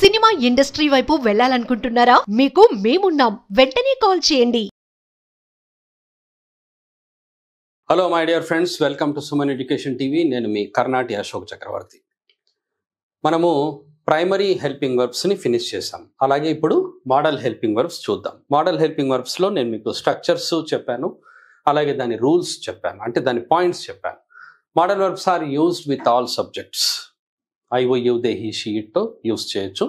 Cinema industry వైపు వెళ్ళాలనుకుంటున్నారా? మీకు మేమున్నాం. వెంటనే కాల్ చేయండి. Hello my dear friends, welcome to Suman education TV. నేను మీ కర్ణాటి అశోక్ చక్రవర్తి. మనము ప్రైమరీ హెల్పింగ్ వర్బ్స్ని ఫినిష్ చేసాం. అలాగే ఇప్పుడు మోడల్ హెల్పింగ్ వర్బ్స్ చూద్దాం. మోడల్ హెల్పింగ్ వర్బ్స్లో నేను మీకు స్ట్రక్చర్స్ చెప్పాను, అలాగే దాని రూల్స్ చెప్పాను, అంటే దాని పాయింట్స్ చెప్పాను. Modal verbs are used with all subjects. I oh you they he she ఇట్తో యూజ్ చేయొచ్చు.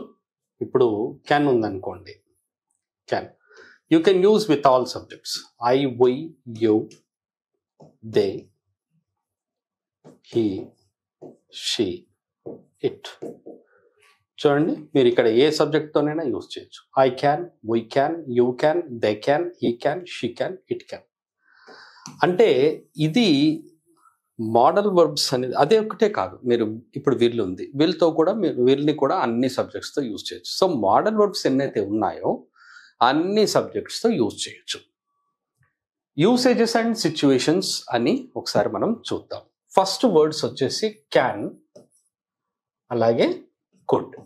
ఇప్పుడు క్యాన్ ఉందనుకోండి, can you can use with all subjects. I we you they he she it. చూడండి, మీరు ఇక్కడ ఏ సబ్జెక్ట్తోనైనా యూజ్ చేయొచ్చు. I can, we can, you can, they can, he can, she can, it can. అంటే ఇది మోడల్ వర్బ్స్ అనేది అదే ఒకటే కాదు. మీరు ఇప్పుడు వీళ్ళు ఉంది, వీళ్ళతో కూడా మీరు వీళ్ళని కూడా అన్ని సబ్జెక్ట్స్తో యూజ్ చేయొచ్చు. సో మోడల్ వర్బ్స్ ఎన్నైతే ఉన్నాయో అన్ని సబ్జెక్ట్స్తో యూజ్ చేయొచ్చు. యూసేజెస్ అండ్ సిచ్యువేషన్స్ అని ఒకసారి మనం చూద్దాం. ఫస్ట్ వర్డ్స్ వచ్చేసి క్యాన్, అలాగే కుడ్.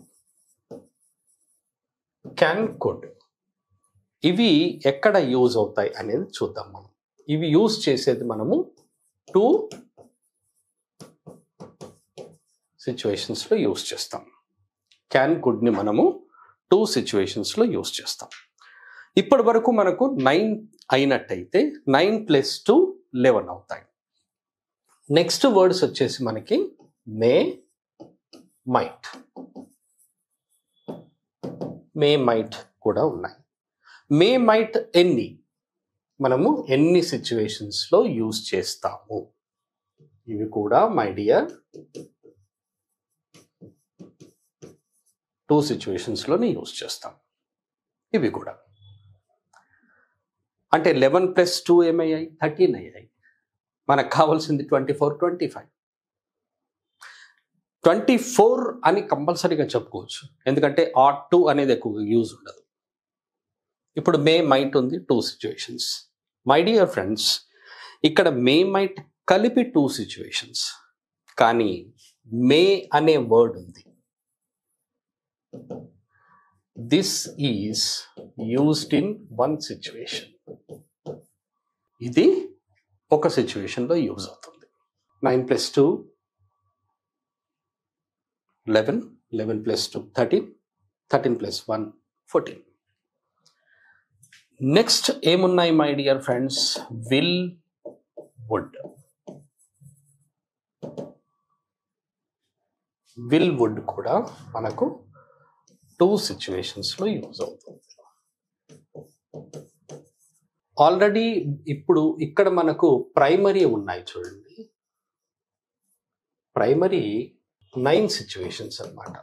క్యాన్, కుడ్ ఇవి ఎక్కడ యూజ్ అవుతాయి అనేది చూద్దాం మనం. ఇవి యూజ్ చేసేది మనము టూ సిచ్యువేషన్స్లో యూజ్ చేస్తాం. క్యాన్, కుడ్ని మనము టూ సిచ్యువేషన్స్లో యూజ్ చేస్తాం. ఇప్పటి వరకు మనకు 9 అయినట్టయితే 9 + 2 11 అవుతాయి. నెక్స్ట్ వర్డ్స్ వచ్చేసి మనకి మే, మైట్. మే, మైట్ కూడా ఉన్నాయి. మే, మైట్ ఎన్ని మనము ఎన్ని సిచ్యువేషన్స్లో యూజ్ చేస్తాము? ఇవి కూడా మై డియర్ 2 సిచ్యువేషన్స్లోనే యూజ్ చేస్తాం. ఇవి కూడా అంటే 11 + 2 ఏమయ్యాయి? 13 అయ్యాయి. మనకు కావాల్సింది 24, 25. 24 అని కంపల్సరీగా చెప్పుకోవచ్చు, ఎందుకంటే ఆట్ 2 అనేది ఎక్కువ యూజ్ ఉండదు. ఇప్పుడు మే, మైట్ ఉంది, 2 సిచ్యువేషన్స్. మై డియర్ ఫ్రెండ్స్, ఇక్కడ మే, మైట్ కలిపి 2 సిచ్యువేషన్స్, కానీ మే అనే వర్డ్ ఉంది. This is used in 1 situation. ఇది ఒక సిచ్యువేషన్లో యూజ్ అవుతుంది. 9 + 2 11, 11 + 2 13, 13 + 1 14. నెక్స్ట్ ఏమున్నాయి my dear friends? Will, would. Will, would కూడా మనకు 2 సిచ్యువేషన్స్లో యూజ్ అవుతుంది. ఆల్రెడీ ఇప్పుడు ఇక్కడ మనకు ప్రైమరీ ఉన్నాయి చూడండి. ప్రైమరీ 9 సిచ్యువేషన్స్ అన్నమాట.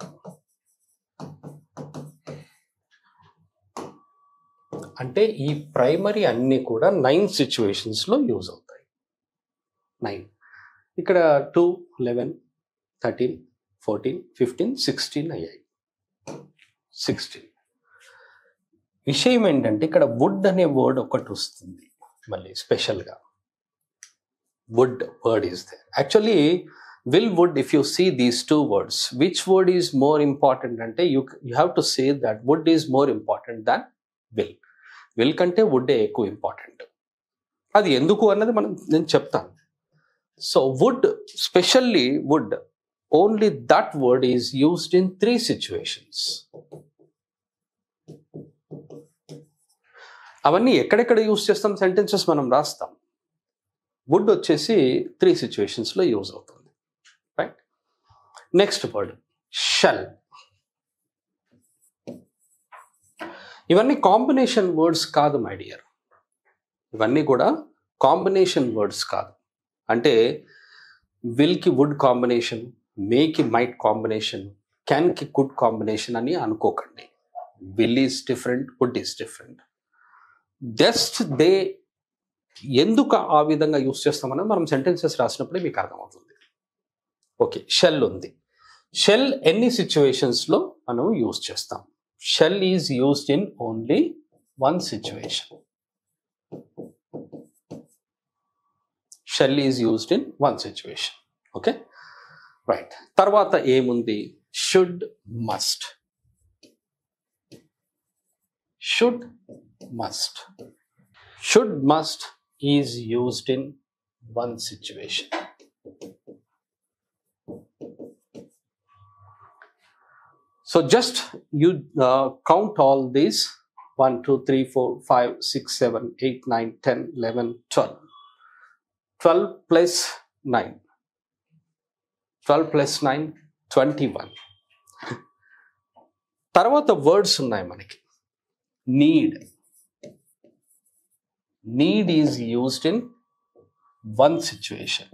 అంటే ఈ ప్రైమరీ అన్నీ కూడా 9 సిచ్యువేషన్స్లో యూజ్ అవుతాయి. 9 ఇక్కడ 2, 11, 13, 14, 15, 16 అయ్యాయి. 16. విషయం ఏంటంటే ఇక్కడ వుడ్ అనే వర్డ్ ఒకటి వస్తుంది మళ్ళీ స్పెషల్గా. Would word is there. Actually will, would, if you see these 2 words, which word is more important అంటే you have to say that would is more important than will. Will కంటే వుడ్డే ఎక్కువ important. అది ఎందుకు అన్నది నేను చెప్తాను. So would, specially would, only that word is used in 3 situations. అవన్నీ ఎక్కడెక్కడ యూజ్ చేస్తాం? సెంటెన్సెస్ మనం రాస్తాం. వుడ్ వచ్చేసి 3 సిచ్యువేషన్స్లో యూజ్ అవుతుంది. రైట్. Next word shall. ఇవన్నీ కాంబినేషన్ వర్డ్స్ కాదు మై డియర్. ఇవన్నీ కూడా కాంబినేషన్ వర్డ్స్ కాదు. అంటే విల్కి వుడ్ కాంబినేషన్, మేకి మైట్ కాంబినేషన్, క్యాన్కి కుడ్ కాంబినేషన్ అని అనుకోకండి. Will is different, would is different. Just they ఎందుకు ఆ విధంగా యూజ్ చేస్తామని మనం సెంటెన్సెస్ రాసినప్పుడే మీకు అర్థమవుతుంది. ఓకే, షెల్ ఉంది. షెల్ ఎన్ని సిచ్యువేషన్స్లో మనం యూజ్ చేస్తాం? Shall is used in only 1 situation. Shall is used in 1 situation. Okay, right. తర్వాత ఏముంది? Should, must. should, must. Should, must is used in one situation. So just you count all these 1, 2, 3, 4, 5, 6, 7, 8, 9, 10, 11, 12. 12 plus 9. 12 plus 9, 21. తర్వాత words ఉన్నాయి మనకి. Need. Need is used in one situation.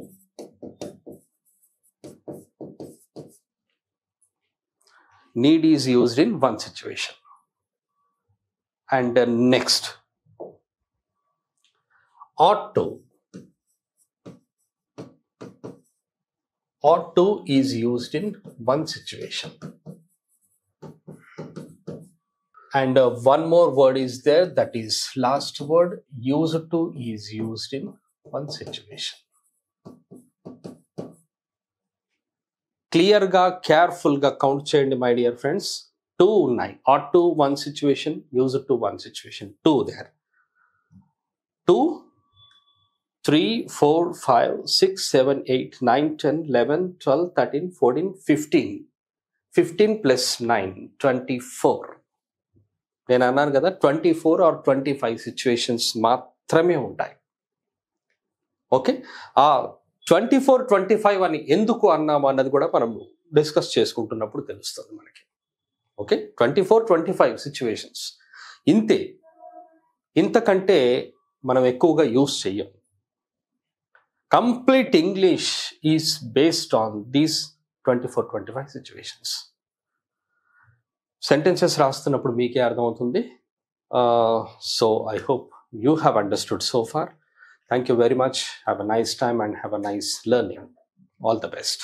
Need is used in one situation. And next, ought to. Ought to is used in one situation. And one more word is there, that is last word. Used to is used in one situation. Clear ga, careful ga count cheyandi my dear friends. 2 ఉన్నాయి. Ought to one situation, used to one situation. 2 there. 2, 3, 4, 5, 6, 7, 8, 9, 10, 11, 12, 13, 14, 15. 15 plus 9, 24. నేను అన్నాను కదా 24 or 25 situations మాత్రమే ఉంటాయి. Okay, ఆ 24, 25 అని ఎందుకు అన్నాము అన్నది కూడా మనం డిస్కస్ చేసుకుంటున్నప్పుడు తెలుస్తుంది మనకి. ఓకే, 24, 25 సిచ్యువేషన్స్ ఇంతే, ఇంతకంటే మనం ఎక్కువగా యూస్ చెయ్యం. Complete English is based on these 24, 25 situations. Sentences రాస్తున్నప్పుడు మీకే అర్థమవుతుంది. So I hope you have understood so far. Thank you very much. Have a nice time and have a nice learning. All the best.